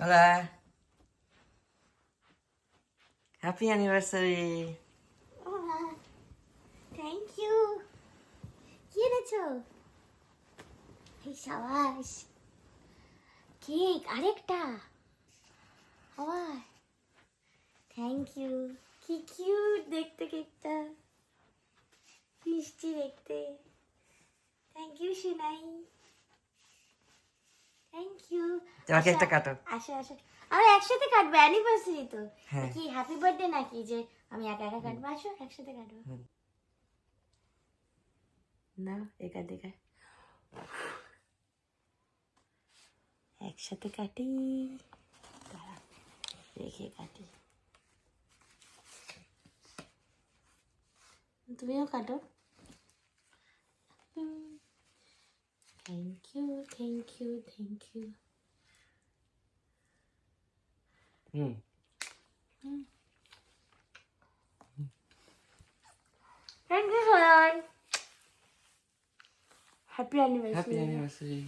Hola. Happy anniversary. Thank you. কি এনেছো? এই সাবাস, কেক আরেকটা। আবার থ্যাংক ইউ। কি কিউট দেখতে কেকটা, মিষ্টি দেখতে। Thank you Sonai, thank you. তোমার কেকটা কাটো। আসো আসো, আমরা একসাথে কাটবো, অ্যানিভার্সারি তো। হ্যাঁ। কি হ্যাপি বার্থডে নাকি যে আমি একা একা কাটবো? আসো একসাথে কাটবো। না একা দেখা, একসাথে কাটি। দাঁড়া, রেখে কাটি। তুমিও কাটো। Thank you thank you thank you. Thank you Sonai. Happy Happy anniversary. anniversary.